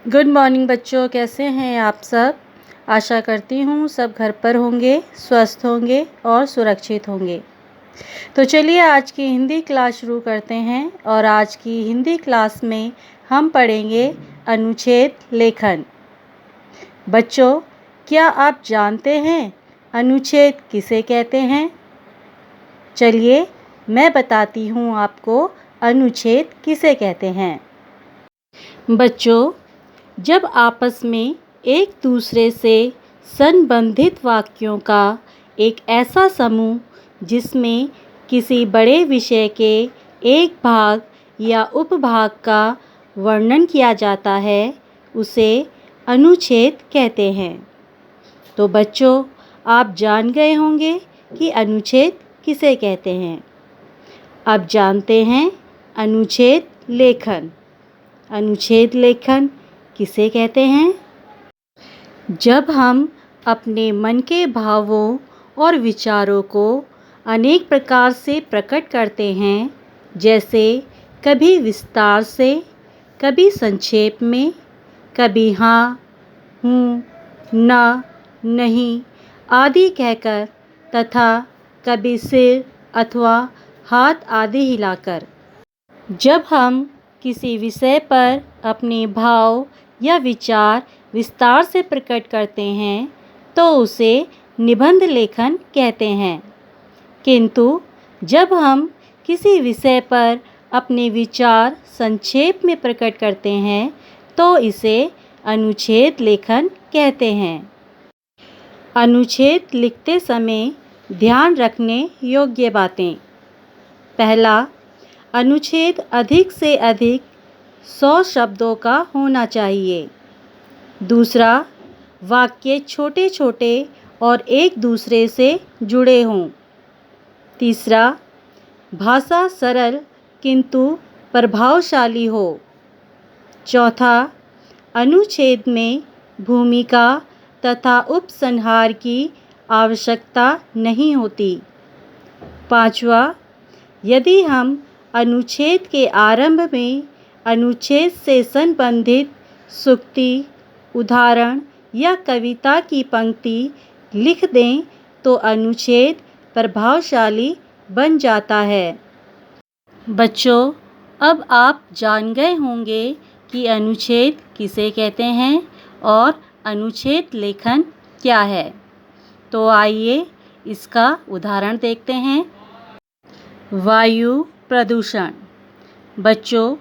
Good morning बच्चों, कैसे हैं आप सब। आशा करती हूँ सब घर पर होंगे, स्वस्थ होंगे और सुरक्षित होंगे। तो चलिए आज की हिंदी क्लास शुरू करते हैं और आज की हिंदी क्लास में हम पढ़ेंगे अनुच्छेद लेखन। बच्चों, क्या आप जानते हैं अनुच्छेद किसे कहते हैं? चलिए मैं बताती हूँ आपको अनुच्छेद किसे कहते हैं। बच्चों, जब आपस में एक दूसरे से संबंधित वाक्यों का एक ऐसा समूह जिसमें किसी बड़े विषय के एक भाग या उपभाग का वर्णन किया जाता है, उसे अनुच्छेद कहते हैं। तो बच्चों, आप जान गए होंगे कि अनुच्छेद किसे कहते हैं। अब जानते हैं अनुच्छेद लेखन। अनुच्छेद लेखन किसे कहते हैं? जब हम अपने मन के भावों और विचारों को अनेक प्रकार से प्रकट करते हैं, जैसे कभी विस्तार से, कभी संक्षेप में, कभी हाँ, हूँ, ना, नहीं आदि कहकर तथा कभी सिर अथवा हाथ आदि हिलाकर। जब हम किसी विषय पर अपने भाव या विचार विस्तार से प्रकट करते हैं तो उसे निबंध लेखन कहते हैं। किंतु जब हम किसी विषय पर अपने विचार संक्षेप में प्रकट करते हैं तो इसे अनुच्छेद लेखन कहते हैं। अनुच्छेद लिखते समय ध्यान रखने योग्य बातें। पहला, अनुच्छेद अधिक से अधिक 100 शब्दों का होना चाहिए। दूसरा, वाक्य छोटे छोटे और एक दूसरे से जुड़े हों। तीसरा, भाषा सरल किंतु प्रभावशाली हो। चौथा, अनुच्छेद में भूमिका तथा उपसंहार की आवश्यकता नहीं होती। पांचवा, यदि हम अनुच्छेद के आरंभ में अनुच्छेद से संबंधित सूक्ति, उदाहरण या कविता की पंक्ति लिख दें तो अनुच्छेद प्रभावशाली बन जाता है। बच्चों, अब आप जान गए होंगे कि अनुच्छेद किसे कहते हैं और अनुच्छेद लेखन क्या है। तो आइए इसका उदाहरण देखते हैं। वायु प्रदूषण। बच्चों,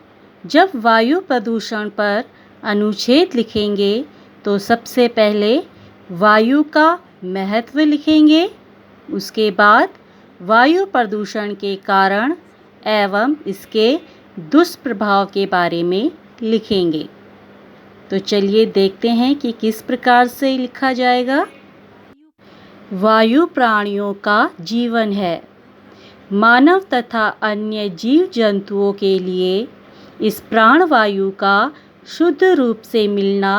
जब वायु प्रदूषण पर अनुच्छेद लिखेंगे तो सबसे पहले वायु का महत्व लिखेंगे। उसके बाद वायु प्रदूषण के कारण एवं इसके दुष्प्रभाव के बारे में लिखेंगे। तो चलिए देखते हैं कि किस प्रकार से लिखा जाएगा। वायु प्राणियों का जीवन है। मानव तथा अन्य जीव जंतुओं के लिए इस प्राणवायु का शुद्ध रूप से मिलना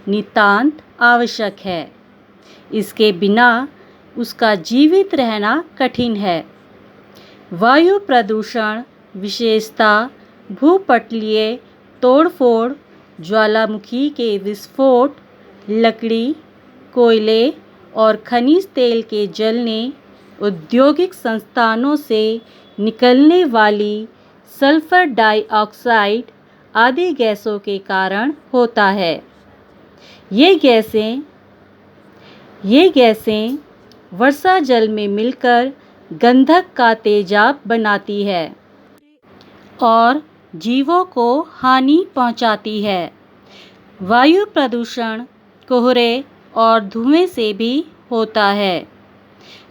नितांत आवश्यक है। इसके बिना उसका जीवित रहना कठिन है। वायु प्रदूषण विशेषता भूपटलीय तोड़फोड़, ज्वालामुखी के विस्फोट, लकड़ी, कोयले और खनिज तेल के जलने, औद्योगिक संस्थानों से निकलने वाली सल्फर डाइऑक्साइड आदि गैसों के कारण होता है। ये गैसें वर्षा जल में मिलकर गंधक का तेजाब बनाती है और जीवों को हानि पहुंचाती है। वायु प्रदूषण कोहरे और धुएं से भी होता है।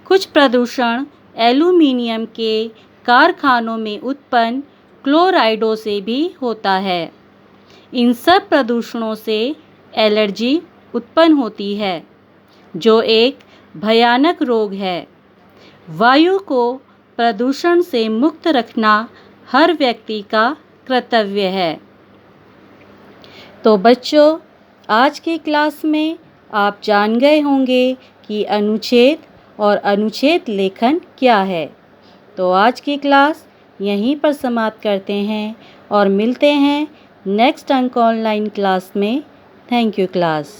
कुछ प्रदूषण एल्यूमीनियम के कारखानों में उत्पन्न क्लोराइडों से भी होता है। इन सब प्रदूषणों से एलर्जी उत्पन्न होती है, जो एक भयानक रोग है। वायु को प्रदूषण से मुक्त रखना हर व्यक्ति का कर्तव्य है। तो बच्चों, आज की क्लास में आप जान गए होंगे कि अनुच्छेद और अनुच्छेद लेखन क्या है। तो आज की क्लास यहीं पर समाप्त करते हैं और मिलते हैं नेक्स्ट अंक ऑनलाइन क्लास में। Thank you class.